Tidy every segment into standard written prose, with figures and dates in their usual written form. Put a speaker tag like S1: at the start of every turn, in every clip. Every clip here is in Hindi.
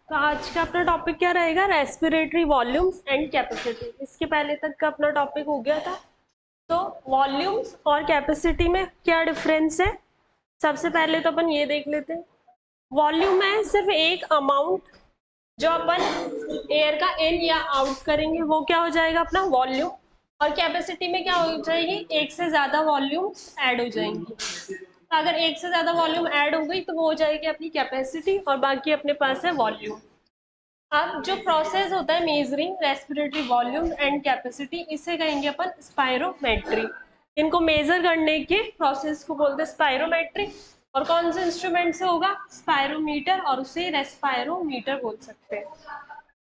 S1: तो आज का अपना टॉपिक क्या रहेगा? Respiratory volumes and capacity. इसके पहले तक का अपना टॉपिक हो गया था। तो वॉल्यूम्स और कैपेसिटी में क्या डिफरेंस है, सबसे पहले तो अपन ये देख लेते हैं। वॉल्यूम है सिर्फ एक अमाउंट जो अपन एयर का इन या आउट करेंगे, वो क्या हो जाएगा अपना वॉल्यूम। और कैपेसिटी में क्या हो जाएगी, एक से ज्यादा वॉल्यूम ऐड हो जाएंगी। तो अगर एक से ज्यादा वॉल्यूम ऐड हो गई तो वो हो जाएगी अपनी कैपेसिटी, और बाकी अपने पास है वॉल्यूम। अब जो प्रोसेस होता है measuring respiratory volume and capacity, इसे कहेंगे अपन स्पायरोमेट्री। इनको मेजर करने के प्रोसेस को बोलते हैं स्पायरोमेट्री। और कौन से इंस्ट्रूमेंट से होगा? स्पायरोमीटर, और उसे रेस्पायरोमीटर बोल सकते हैं।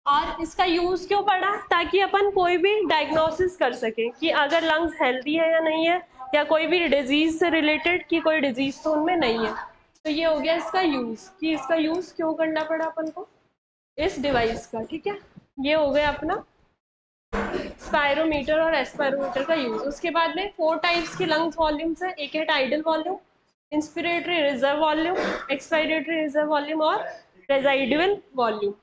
S1: और इसका यूज क्यों पड़ा? ताकि अपन कोई भी डायग्नोसिस कर सके कि अगर लंग्स हेल्दी है या नहीं है, या कोई भी डिजीज से रिलेटेड कि कोई डिजीज तो उनमें नहीं है। तो ये हो गया इसका यूज, कि इसका यूज क्यों करना पड़ा अपन को इस डिवाइस का। ठीक है, ये हो गया अपना स्पायरोमीटर और एस्पायरोमीटर का यूज। उसके बाद में 4 टाइप्स की लंग्स वॉल्यूम्स है। एक है tidal volume, inspiratory reserve volume, expiratory reserve volume और रेजाइडुअल वॉल्यूम।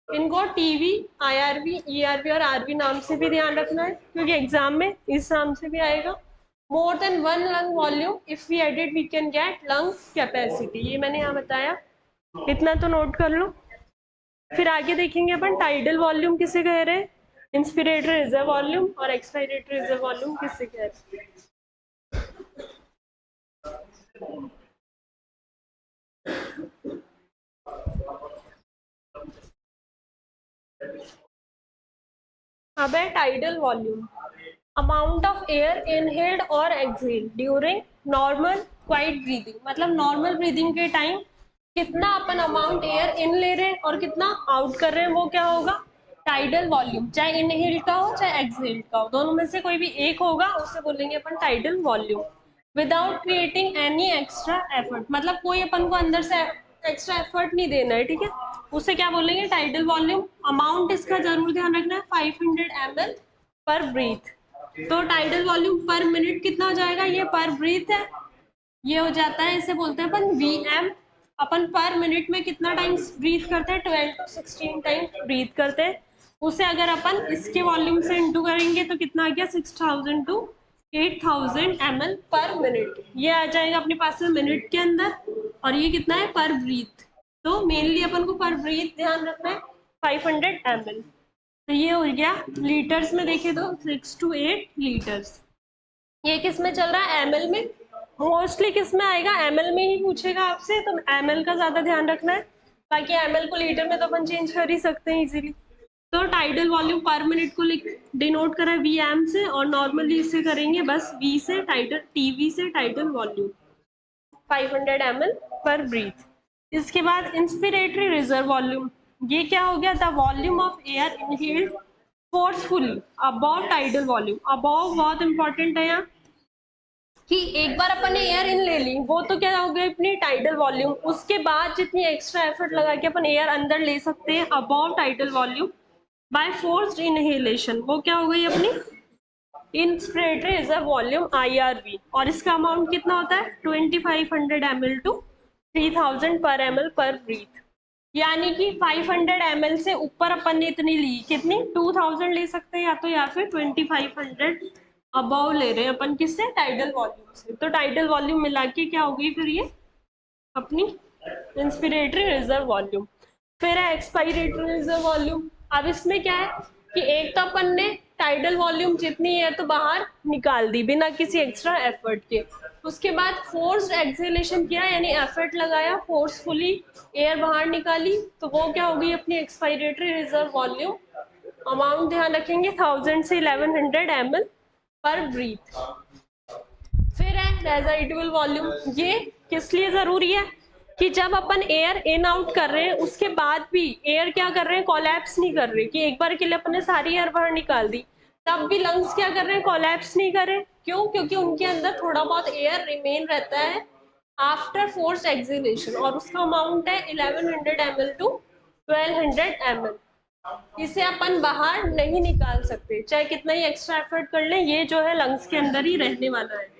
S1: इनको टीवी, आईआरवी, ईआरवी और आरवी नाम से भी ध्यान रखना है, क्योंकि एग्जाम में इस नाम से भी आएगा। More than one lung volume if we edit we can get lung capacity, ये मैंने यहाँ बताया, इतना तो नोट कर लो। फिर आगे देखेंगे अपन टाइडल वॉल्यूम किसे कह रहे हैं, इंस्पिरेटरी रिजर्व वॉल्यूम, और एक्सपायरेटरी रिजर्व वॉल्यूम किसे कह रहे हैं। अब है tidal volume, amount of air inhaled और exhaled during normal quiet breathing. मतलब नॉर्मल ब्रीदिंग के टाइम कितना अपन अमाउंट एयर इन ले रहे हैं और कितना आउट कर रहे हैं, वो क्या होगा? Tidal volume. चाहे इनहेल्ड का हो चाहे एक्सहेल्ड का हो, दोनों में से कोई भी एक होगा, उसे बोलेंगे अपन tidal volume. Without creating any extra effort, मतलब कोई अपन को अंदर से एक्स्ट्रा एफर्ट नहीं देना है। ठीक है, उसे क्या बोलेंगे? Tidal volume. अमाउंट इसका जरूर ध्यान रखना है, 500 ml पर ब्रीथ। तो टाइडल वॉल्यूम पर मिनट कितना हो जाएगा? ये पर ब्रीथ है, ये हो जाता है, इसे बोलते हैं अपन वीएम। अपन पर मिनट में कितना टाइम्स ब्रीथ करते हैं? 12 to 16 टाइम्स ब्रीथ करते हैं। उसे अगर अपन इसके वॉल्यूम से इंटू करेंगे तो कितना आ गया? 6000 to 8000 ml पर मिनट। ये आ जाएगा अपने पास में मिनट के अंदर, और ये कितना है? पर ब्रीथ। तो मेनली अपन को पर ब्रीथ ध्यान रखना है, 500 ml। तो ये हो गया लीटर्स में, देखे तो 6 to 8 लीटर्स। ये किस में चल रहा है? एमएल में। मोस्टली किस में आएगा? एमएल में ही पूछेगा आपसे, तो एमएल का ज्यादा ध्यान रखना है। बाकी एमएल को लीटर में तो अपन चेंज कर ही सकते हैं इजीली। तो टाइडल वॉल्यूम पर मिनट को डिनोट करा वी एम से, और नॉर्मली इसे करेंगे बस वी से, टाइडल टीवी से टाइडल वॉल्यूम 500 ml पर ब्रीथ। इसके बाद इंस्पिरेटरी रिजर्व वॉल्यूम, ये क्या हो गया? The volume of air inhaled forcefully above tidal volume. Above बहुत इंपॉर्टेंट है यहाँ, कि एक बार अपन ने एयर इन ले ली, वो तो क्या हो गई अपनी टाइडल वॉल्यूम। उसके बाद जितनी एक्स्ट्रा एफर्ट लगा के अपन एयर अंदर ले सकते हैं above tidal volume by forced inhalation, वो क्या हो गई अपनी इंस्पिरेटरी रिजर्व वॉल्यूम IRV। और इसका अमाउंट कितना होता है? 2500 ml to 3000 पर ml पर ब्रीथ। यानी कि 500 ml से ऊपर अपन ने इतनी ली, कितनी? 2000 ले सकते हैं, या फिर 2500 अबव ले रहे हैं अपन, किससे? टाइडल वॉल्यूम से। तो टाइडल वॉल्यूम मिला के क्या हो गई फिर ये अपनी इंस्पिरेटरी रिजर्व वॉल्यूम। फिर है एक्सपायरेटरी रिजर्व वॉल्यूम। अब इसमें क्या है कि एक तो अपन ने टाइडल वॉल्यूम जितनी है तो बाहर निकाल दी बिना किसी एक्स्ट्रा एफर्ट के। उसके बाद फोर्स्ड एक्सेलेशन किया, यानी एफर्ट लगाया, फोर्सफुली एयर बाहर निकाली, तो वो क्या होगी अपनी एक्सपायरेटरी रिजर्व वॉल्यूम। अमाउंट ध्यान रखेंगे 1000 से 1100 ml पर ब्रीथ। फिर है रेजाइडुअल वॉल्यूम। ये किस लिए जरूरी है? कि जब अपन एयर इन आउट कर रहे हैं उसके बाद भी एयर क्या कर रहे हैं? कोलैप्स नहीं कर रहे, कि एक बार के लिए अपन ने सारी एयर बाहर निकाल दी, तब भी लंग्स क्या कर रहे हैं? कोलैप्स नहीं कर रहे। क्यों? क्योंकि उनके अंदर थोड़ा बहुत एयर रिमेन रहता है आफ्टर फोर्स एक्सेलेशन, और उसका अमाउंट है 1100 ml to 1200 ml। इसे अपन बाहर नहीं निकाल सकते, चाहे कितना ही एक्स्ट्रा एफर्ट कर लें, ये जो है लंग्स के अंदर ही रहने वाला है,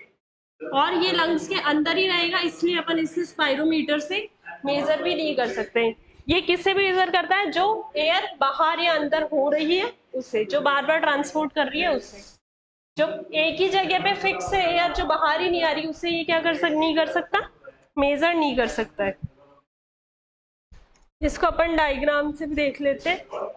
S1: और ये लंग्स के अंदर ही रहेगा, इसलिए अपन इसे स्पायरोमीटर से मेजर भी नहीं कर सकते। ये किससे भी मेजर करता है? जो एयर बाहर या अंदर हो रही है उसे, जो बार बार ट्रांसपोर्ट कर रही है उसे। जो एक ही जगह पे फिक्स है एयर, जो बाहर ही नहीं आ रही, उसे ये क्या नहीं कर सकता, मेजर नहीं कर सकता है। इसको अपन डायग्राम से भी देख लेते हैं।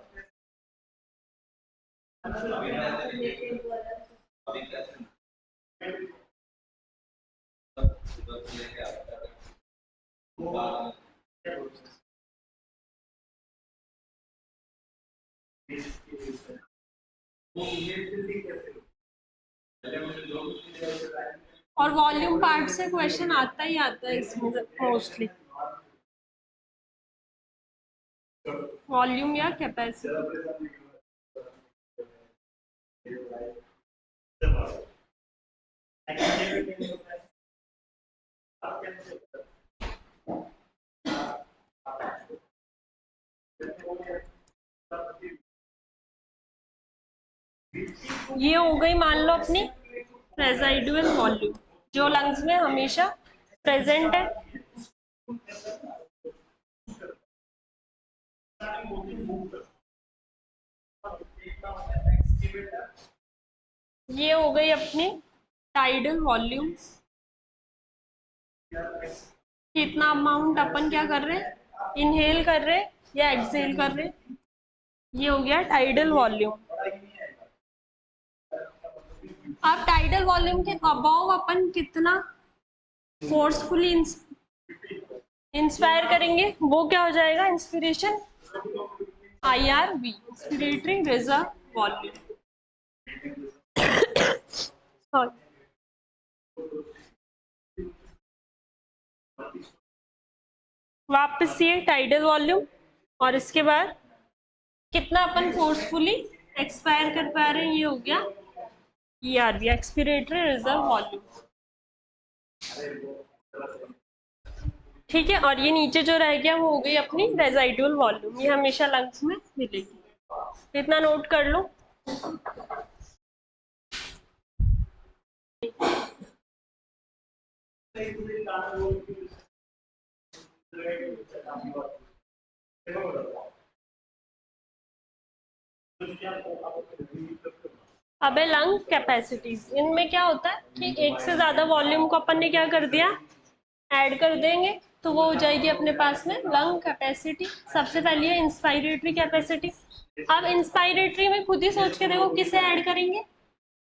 S1: और वॉल्यूम पार्ट से क्वेश्चन आता ही आता है इसमें मोस्टली, वॉल्यूम या कैपेसिटी। ये हो गई मान लो अपनी रेसिडुअल वॉल्यूम, जो लंग्स में हमेशा प्रेजेंट है। ये हो गई अपनी टाइडल वॉल्यूम, कितना अमाउंट अपन क्या कर रहे हैं, इनहेल कर रहे हैं या एक्सहेल कर रहे हैं। ये हो गया टाइडल वॉल्यूम। अब टाइडल वॉल्यूम के अबव अपन कितना फोर्सफुली इंस्पायर करेंगे, वो क्या हो जाएगा, inspiration IRV, inspiratory reserve volume. वापस ये टाइडल वॉल्यूम, और इसके बाद कितना अपन फोर्सफुली एक्सपायर कर पा रहे हैं, ये हो गया ERV, एक्सपिरेटरी रिजर्व वॉल्यूम। ठीक है, और ये नीचे जो रह गया वो हो गई अपनी रेसिडुअल वॉल्यूम, ये हमेशा लंग्स में मिलेगी। इतना नोट कर लो। अबे लंग कैपेसिटीज, इनमें क्या होता है कि एक से ज्यादा वॉल्यूम को अपन ने क्या कर दिया, ऐड कर देंगे, तो वो हो जाएगी अपने पास में लंग कैपेसिटी। सबसे पहले है इंस्पायरेटरी कैपेसिटी। अब इंस्पायरेटरी में खुद ही सोच के देखो किसे ऐड करेंगे,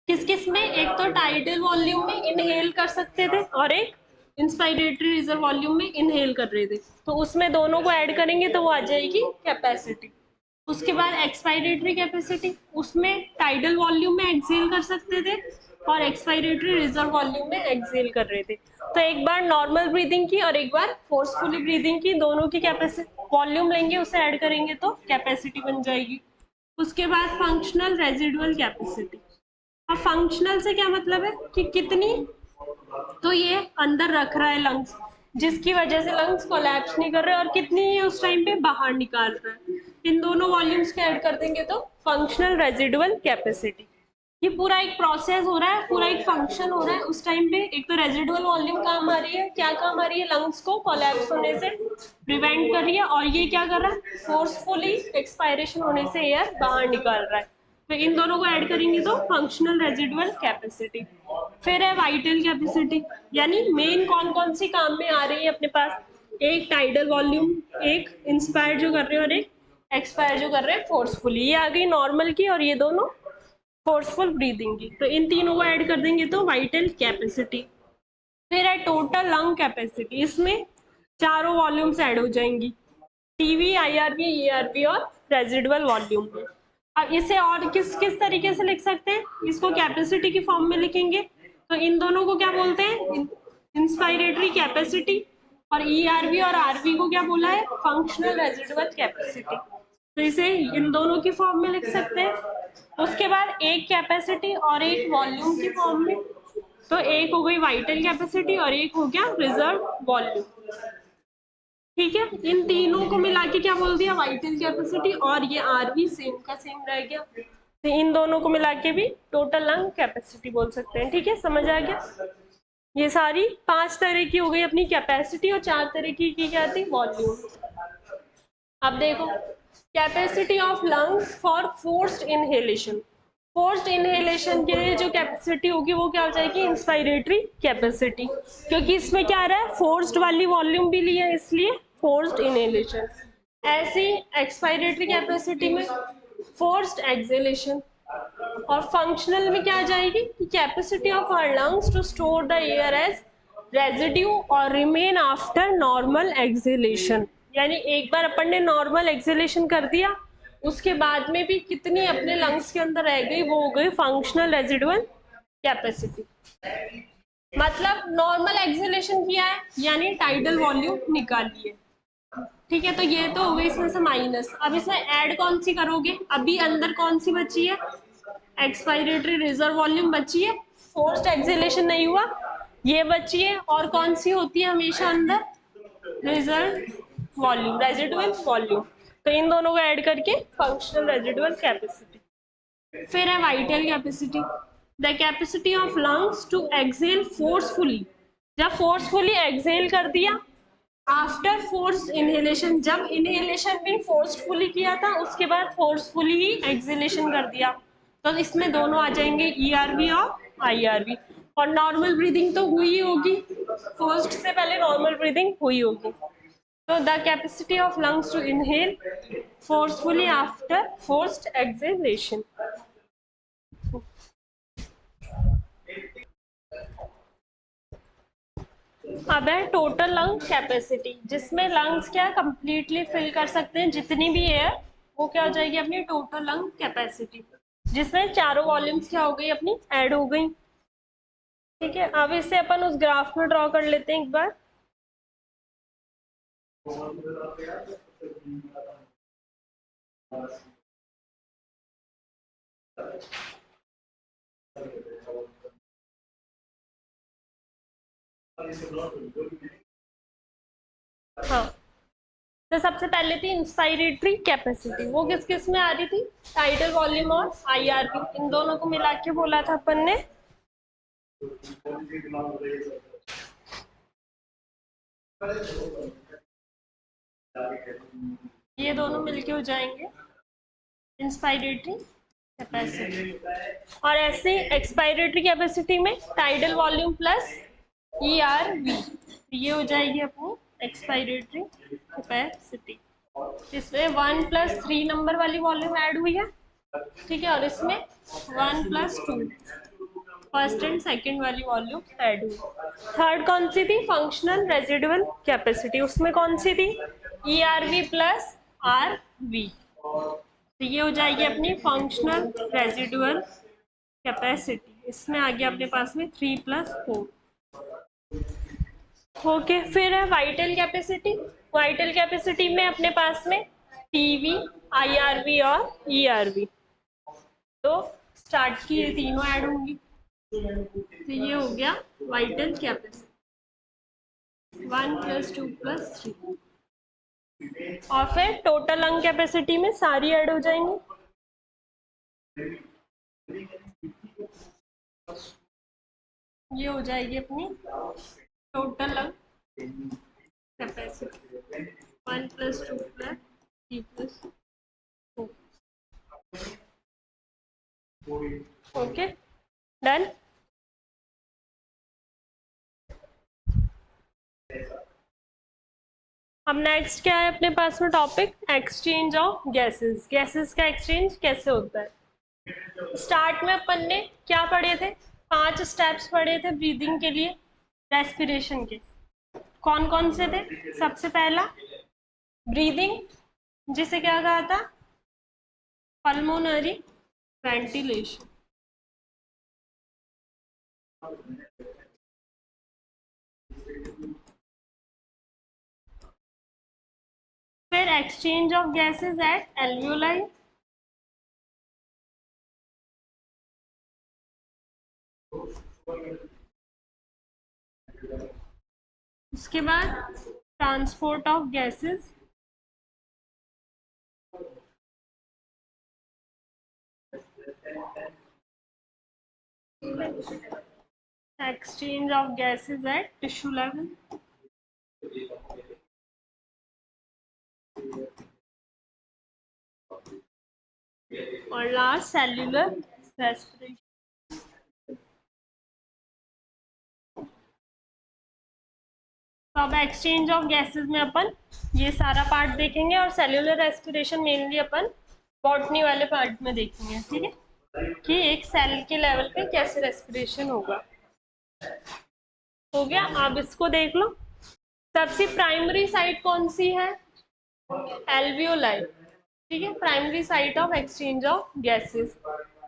S1: किस किस में, एक तो टाइडल वॉल्यूम में इनहेल कर सकते थे और एक इंस्पायरेटरी रिजर्व वॉल्यूम में इनहेल कर रहे थे, तो उसमें दोनों को ऐड करेंगे तो वो आ जाएगी कैपेसिटी। उसके बाद एक्सपायरेटरी कैपेसिटी, उसमें टाइडल वॉल्यूम में एक्सहेल कर सकते थे और एक्सपायरेटरी रिजर्व वॉल्यूम में एक्सहेल कर रहे थे। तो एक बार नॉर्मल ब्रीदिंग की और एक बार फोर्सफुली ब्रीदिंग की, दोनों की कैपेसिटी वॉल्यूम लेंगे, उसे ऐड करेंगे तो कैपेसिटी बन जाएगी। उसके बाद फंक्शनल रेजिडुअल कैपेसिटी। अब फंक्शनल से क्या मतलब है कि कितनी तो ये अंदर रख रहा है लंग्स, जिसकी वजह से लंग्स कोलैप्स नहीं कर रहे, और कितनी ये उस टाइम पे बाहर निकाल रहा है। इन दोनों वॉल्यूम्स को ऐड कर देंगे तो फंक्शनल रेजिडुअल कैपेसिटी। ये पूरा एक प्रोसेस हो रहा है, पूरा एक फंक्शन हो रहा है उस टाइम पे। एक तो रेजिडुअल वॉल्यूम काम आ रही है, क्या काम आ रही है, लंग्स को कोलैप्स होने से प्रिवेंट कर रही है, और ये क्या कर रहा है, फोर्सफुली एक्सपायरेशन होने से एयर बाहर निकाल रहा है। तो इन दोनों को ऐड करेंगे तो फंक्शनल रेजिडुअल कैपेसिटी। फिर है वाइटल कैपेसिटी, यानी मेन कौन कौन सी काम में आ रही है अपने पास, एक टाइडल वॉल्यूम, एक इंस्पायर जो कर रहे हैं और एक एक्सपायर जो कर रहे हैं फोर्सफुली। ये आ गई नॉर्मल की और ये दोनों फोर्सफुल ब्रीदिंग की, तो इन तीनों को ऐड कर देंगे तो वाइटल कैपेसिटी। फिर है टोटल लंग कैपेसिटी, इसमें चारों वॉल्यूम्स ऐड हो जाएंगी, टीवी, IRV, ERV और रेजिडुअल वॉल्यूम में। अब इसे और किस किस तरीके से लिख सकते हैं, इसको कैपेसिटी की फॉर्म में लिखेंगे, तो इन दोनों को क्या बोलते हैं, इंस्पायरेटरी कैपेसिटी, और ERV और RV को क्या बोला है, फंक्शनल रेजिडुअल कैपेसिटी। तो इसे इन दोनों की फॉर्म में लिख सकते हैं। उसके बाद एक कैपेसिटी और एक वॉल्यूम की फॉर्म में, तो एक हो गई वाइटल कैपेसिटी और एक हो गया रिजर्व वॉल्यूम। ठीक है, इन तीनों को मिला के क्या बोल दिया, वाइटल कैपेसिटी, और ये RV सेम का सेम रह गया, तो इन दोनों को मिला के भी टोटल लंग कैपेसिटी बोल सकते हैं। ठीक है, समझ आ गया। ये सारी 5 तरह की हो गई अपनी कैपेसिटी, और 4 तरह की क्या थी, वॉल्यूम। अब देखो, capacity of lungs for forced inhalation. Forced inhalation के लिए जो कैपेसिटी होगी वो क्या हो जाएगी, इंस्पायरेटरी कैपेसिटी, क्योंकि इसमें क्या आ रहा है, फोर्स्ड वाली वॉल्यूम भी ली है, इसलिए फोर्स्ड इनहेलेशन। ऐसी एक्सपायरेटरी कैपेसिटी में फोर्स्ड एक्सेलेशन। और फंक्शनल में क्या आ जाएगी कि capacity of our lungs to store the air as residue और रिमेन आफ्टर नॉर्मल एक्सेलेशन। यानी एक बार अपन ने नॉर्मल एक्सेलेशन कर दिया, उसके बाद में भी कितनी अपने लंग्स के अंदर रह गई, वो हो गई फंक्शनल रेजिडुअल कैपेसिटी। मतलब नॉर्मल एक्सेलेशन किया है यानी टाइडल वॉल्यूम निकाली है, ठीक है। तो ये तो हो गई इसमें से माइनस। अब इसमें ऐड कौन सी करोगे, अभी अंदर कौन सी बची है, एक्सपायरेटरी रिजर्व वॉल्यूम बची है, फोर्स्ड एक्सेलेशन नहीं हुआ, ये बची है। और कौन सी होती है हमेशा अंदर, रिजर्व वॉल्यूम, रेजिडुअल वॉल्यूम। तो इन दोनों को ऐड करके फंक्शनल रेजिडुअल कैपेसिटी। फिर है vital capacity, the capacity of lungs to exhale forcefully. जब फोर्सफुली एक्सेल कर दिया आफ्टर फोर्स इनहेलेशन, जब इनहेलेशन भी फोर्सफुली किया था उसके बाद फोर्सफुली ही एक्सेलेशन कर दिया, तो इसमें दोनों आ जाएंगे, ईआरवी और आईआरवी। और नॉर्मल ब्रीदिंग तो हुई होगी, फर्स्ट से पहले नॉर्मल ब्रीदिंग हुई होगी। तो the capacity of lungs to inhale forcefully after forced exhalation. अब है टोटल लंग कैपेसिटी, जिसमें लंग्स क्या कंप्लीटली फिल कर सकते हैं जितनी भी एयर, वो क्या हो जाएगी अपनी टोटल लंग कैपेसिटी, जिसमें चारों वॉल्यूम्स क्या हो गई अपनी ऐड हो गई, ठीक है। अब इसे अपन उस ग्राफ में ड्रॉ कर लेते हैं एक बार। हाँ, तो सबसे पहले थी इंस्पायरेटरी कैपेसिटी, वो किस किस में आ रही थी, टाइडल वॉल्यूम और आईआरवी, इन दोनों को मिला के बोला था अपन ने ये दोनों मिलके हो जाएंगे इंस्पायरेटरी कैपेसिटी। और ऐसे एक्सपायरेटरी कैपेसिटी में टाइडल वॉल्यूम प्लस ईआरवी, ये हो जाएगी अपनी एक्सपायरेटरी कैपेसिटी। इसमें 1+3 नंबर वाली वॉल्यूम ऐड हुई है, ठीक है। और इसमें 1+2 फर्स्ट एंड सेकंड वाली वॉल्यूम ऐड हुई। थर्ड कौन सी थी, फंक्शनल रेजिडुअल कैपेसिटी, उसमें कौन सी थी, ईआरवी प्लस आरवी। तो ये हो जाएगी अपनी फंक्शनल रेजिडुअल कैपेसिटी। इसमें आ गया अपने पास में 3+4। ओके, फिर है वाइटल कैपेसिटी। वाइटल कैपेसिटी में अपने पास में टीवी, आईआरवी और ईआरवी, तो स्टार्ट की ये तीनों ऐड होंगी। तो ये हो गया वाइटल कैपेसिटी 1+2+3। और फिर टोटल लंग कैपेसिटी में सारी ऐड हो जाएंगी। ये हो जाएगी अपनी total lung capacity 1+2+3+4। Okay, done. अब नेक्स्ट क्या है अपने पास में topic, exchange of gases. Gases का एक्सचेंज कैसे होता है। स्टार्ट में अपन ने क्या पढ़े थे, 5 स्टेप्स पढ़े थे ब्रीदिंग के लिए, रेस्पिरेशन के। कौन कौन से थे, सबसे पहला ब्रीदिंग, जिसे क्या कहा था, पल्मोनरी वेंटिलेशन। फिर exchange of gases at alveoli. उसके बाद transport of gases exchange of gases at tissue level। और लास्ट सेल्यूलर रेस्पिरेशन। तो अब एक्सचेंज ऑफ गैसेस में अपन ये सारा पार्ट देखेंगे और सेल्यूलर रेस्पिरेशन मेनली अपन बॉटनी वाले पार्ट में देखेंगे, ठीक है, कि एक सेल के लेवल पे कैसे रेस्पिरेशन होगा। हो गया, आप इसको देख लो। सबसे प्राइमरी साइट कौन सी है? एल्वियोलाई, ठीक है, primary site of exchange of gases.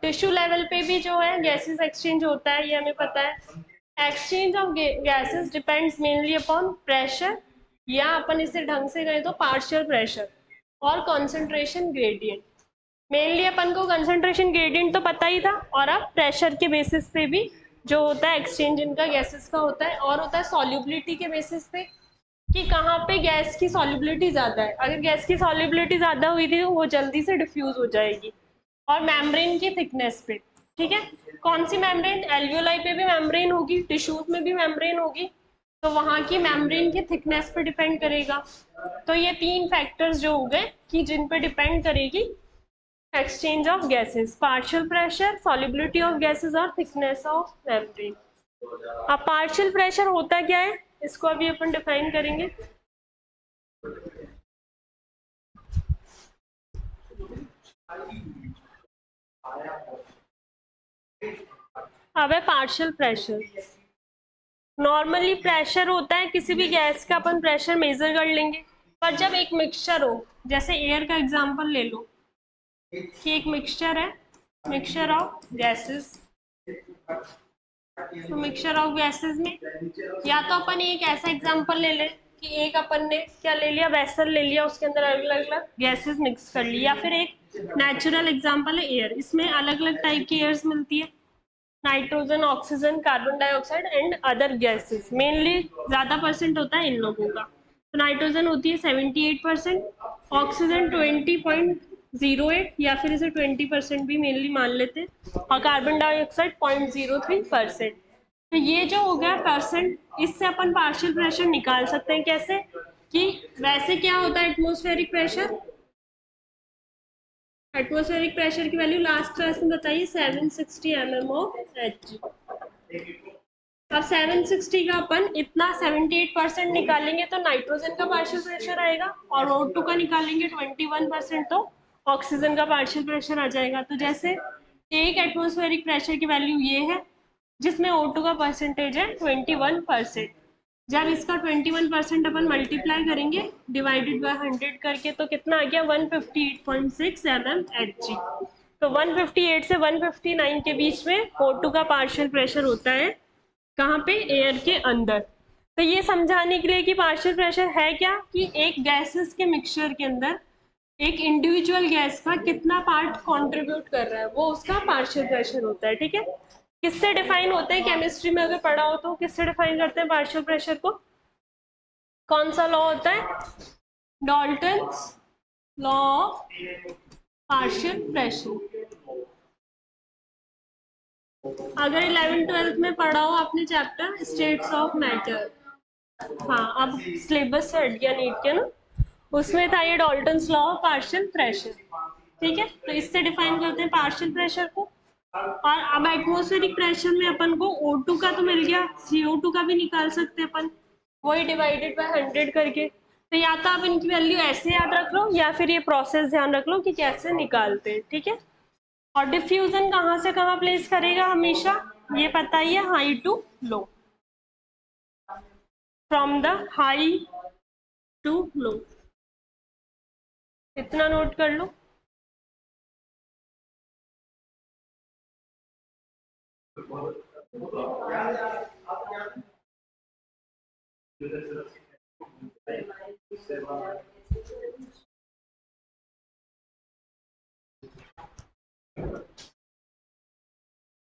S1: Tissue level पे भी जो है गैसेस एक्सचेंज होता है, ये हमें पता है। Exchange of gases depends mainly upon pressure, या अपन इसे ढंग से कहें तो पार्शियल प्रेशर और कंसंट्रेशन ग्रेडियंट। मेनली अपन को कंसंट्रेशन ग्रेडियंट तो पता ही था, और अब प्रेशर के बेसिस पे भी जो होता है एक्सचेंज इनका गैसेस का होता है, और होता है सॉल्युबिलिटी के बेसिस पे कि कहाँ पे गैस की सॉल्युबिलिटी ज़्यादा है। अगर गैस की सॉल्युबिलिटी ज़्यादा हुई थी तो वो जल्दी से डिफ्यूज हो जाएगी। और मेम्ब्रेन की थिकनेस पे, ठीक है, कौन सी मेम्ब्रेन? एल्वियोलाई पे भी मेम्ब्रेन होगी, टिश्यूज में भी मेम्ब्रेन होगी, तो वहाँ की मेम्ब्रेन की थिकनेस पे डिपेंड करेगा। तो ये तीन फैक्टर्स जो हो गए कि जिन पे डिपेंड करेगी exchange of gases, partial pressure, solubility of gases और थिकनेस ऑफ मेम्ब्रेन। अब पार्शियल प्रेशर होता क्या है, इसको अभी अपन डिफाइन करेंगे। अब है पार्शियल प्रेशर। नॉर्मली प्रेशर होता है किसी भी गैस का, अपन प्रेशर मेजर कर लेंगे, पर जब एक मिक्सचर हो, जैसे एयर का एग्जांपल ले लो कि एक मिक्सचर है, मिक्सचर ऑफ गैसेस। तो मिक्सचर ऑफ गैसेस में या तो अपन एक ऐसा एग्जांपल ले लें कि एक अपन ने क्या ले लिया, वेसल ले लिया, उसके अंदर अलग अलग गैसेस मिक्स कर ली, या फिर एक नेचुरल एग्जांपल है एयर, इसमें अलग अलग टाइप की एयर्स मिलती है, nitrogen, oxygen, carbon dioxide and other gases. Mainly ज़्यादा परसेंट होता है इन लोगों का। तो नाइट्रोजन होती है 78%, ऑक्सीजन 20.08 या फिर इसे 20% भी मेनली मान लेते हैं, और कार्बन डाइऑक्साइड 0.03%। तो ये जो हो गया परसेंट, इससे अपन पार्शियल प्रेशर निकाल सकते हैं। कैसे? कि वैसे क्या होता है एटमॉस्फेरिक प्रेशर, एटमॉस्फेरिक प्रेशर की वैल्यू लास्ट क्लास में बताइए 760 mm ऑफ Hg। अब 760 का अपन इतना 78% निकालेंगे तो नाइट्रोजन का पार्शियल प्रेशर आएगा, और O2 का निकालेंगे 21% तो ऑक्सीजन का पार्शियल प्रेशर आ जाएगा। तो जैसे एक एटमॉस्फेरिक प्रेशर की वैल्यू ये है जिसमें O2 का परसेंटेज है 21%। जब इसका 21% अपन मल्टीप्लाई करेंगे डिवाइडेड बाय 100 करके, तो कितना आ गया 158.6 mm Hg। तो 158 से 159 के बीच में O2 का पार्शियल प्रेशर होता है, कहाँ पे? एयर के अंदर। तो ये समझाने के लिए कि पार्शियल प्रेशर है क्या, कि एक गैसेस के मिक्सचर के अंदर एक इंडिविजुअल गैस का कितना पार्ट कंट्रीब्यूट कर रहा है, वो उसका पार्शियल प्रेशर होता है, ठीक है। किससे डिफाइन होता है? केमिस्ट्री में अगर पढ़ा हो तो किससे डिफाइन करते हैं पार्शियल प्रेशर को? कौन सा लॉ होता है? Dalton's law of partial pressure. अगर 11th-12th में पढ़ा हो आपने चैप्टर स्टेट्स ऑफ मैटर, हाँ, अब सिलेबस से हट गया नीट के ना, उसमें था ये Dalton's law of partial pressure, ठीक है। तो इससे डिफाइन करते हैं पार्शियल प्रेशर को। और अब एटमॉस्फेरिक प्रेशर में अपन को O2 का तो मिल गया, CO2 का भी निकाल सकते हैं अपन, वही डिवाइडेड बाय 100 करके। तो या तो आप इनकी वैल्यू ऐसे याद रख लो, या फिर ये प्रोसेस ध्यान रख लो कि कैसे निकालते हैं, ठीक है। और डिफ्यूजन कहाँ से कहाँ प्लेस करेगा हमेशा, ये पता ही है, high to low, from the high to low, इतना नोट कर लो।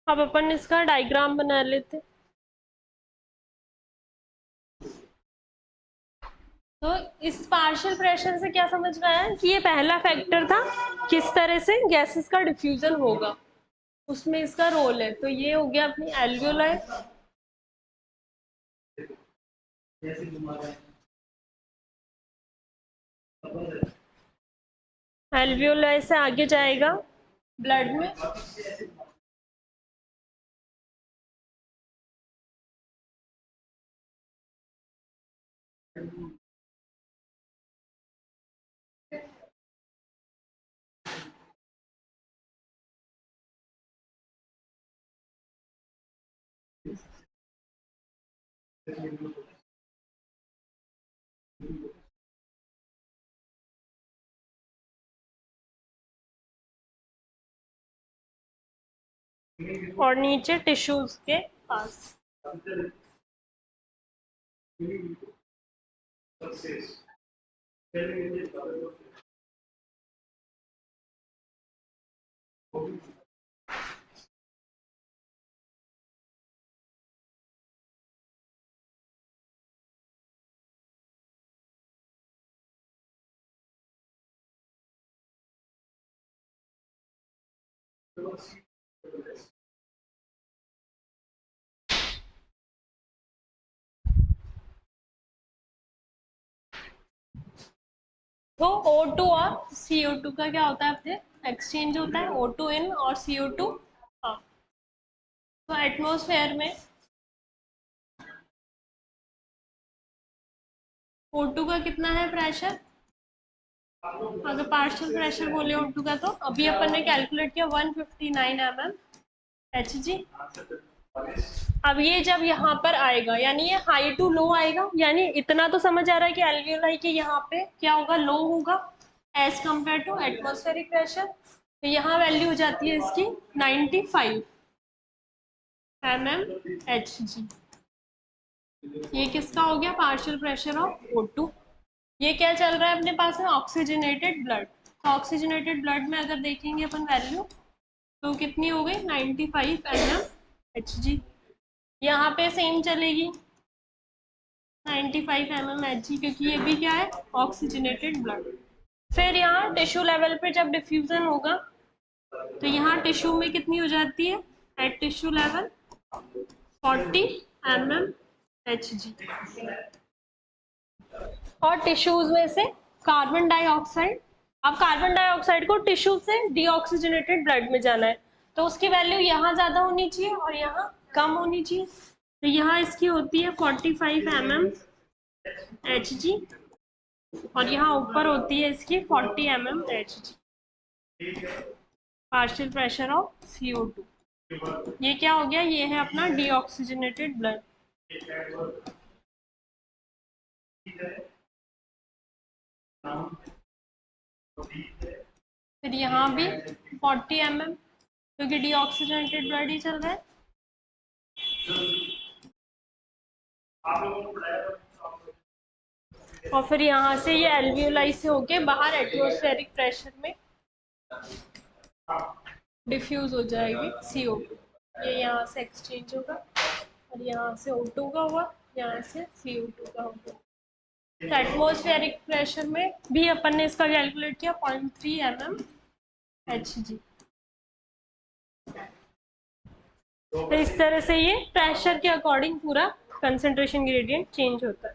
S1: अब अपन इसका डायग्राम बना लेते। तो इस पार्शियल प्रेशर से क्या समझ में आया कि ये पहला फैक्टर था किस तरह से गैसेस का डिफ्यूजन होगा, उसमें इसका रोल है। तो ये हो गया अपनी एल्वियोलाई। एल्वियोलाई से आगे जाएगा ब्लड में और नीचे टिश्यूज के पास। तो O2 और CO2 का क्या होता है, अपने एक्सचेंज होता है O2 इन और CO2 आउट। तो एटमॉस्फेयर में O2 का कितना है प्रेशर, अगर पार्शियल प्रेशर बोले O2 का, तो अभी अपन ने कैलकुलेट किया 159 mm Hg। अब ये जब यहाँ पर आएगा, यानी ये हाई टू लो आएगा, यानी इतना तो समझ आ रहा है कि एल्वियोलाई के यहाँ पे क्या होगा, लो होगा as compared to atmospheric pressure. तो यहाँ वैल्यू हो जाती है इसकी 95 mm Hg। ये किसका हो गया, पार्शियल प्रेशर ऑफ O2। ये क्या चल रहा है अपने पास में, ऑक्सीजनेटेड ब्लड। तो ऑक्सीजनेटेड ब्लड में अगर देखेंगे अपन वैल्यू, तो कितनी हो गई 95 mm Hg। यहाँ पे सेम चलेगी 95 mm Hg, क्योंकि ये भी क्या है, ऑक्सीजनेटेड ब्लड। फिर यहाँ टिश्यू लेवल पे जब डिफ्यूजन होगा, तो यहाँ टिश्यू में कितनी हो जाती है, at tissue level 40 mm Hg। और टिश्यूज में से कार्बन डाइऑक्साइड, अब कार्बन डाइऑक्साइड को टिश्यू से डीऑक्सीजनेटेड ब्लड में जाना है, तो उसकी वैल्यू यहाँ ज्यादा होनी चाहिए और यहाँ कम होनी चाहिए। तो यहाँ इसकी होती है 45 mm Hg और यहाँ ऊपर होती है इसकी 40 mm Hg, partial pressure of CO2। ये क्या हो गया, ये है अपना डीऑक्सीजनेटेड ब्लड। फिर यहाँ भी 40 mm, क्योंकि डीऑक्सीजनेटेड ब्लड ही चल रहा है। और फिर यहाँ से ये एल्वियोलाई से होके बाहर एटमॉस्फेरिक प्रेशर में डिफ्यूज हो जाएगी CO2। ये यहाँ से एक्सचेंज होगा और यहाँ से O2 का हुआ, यहाँ से CO2 का होगा। तो एटमॉस्फेरिक प्रेशर में भी अपन ने इसका कैलकुलेट किया 0.3 mm Hg। तो इस तरह से ये प्रेशर के अकॉर्डिंग पूरा कंसंट्रेशन ग्रेडियंट चेंज होता है।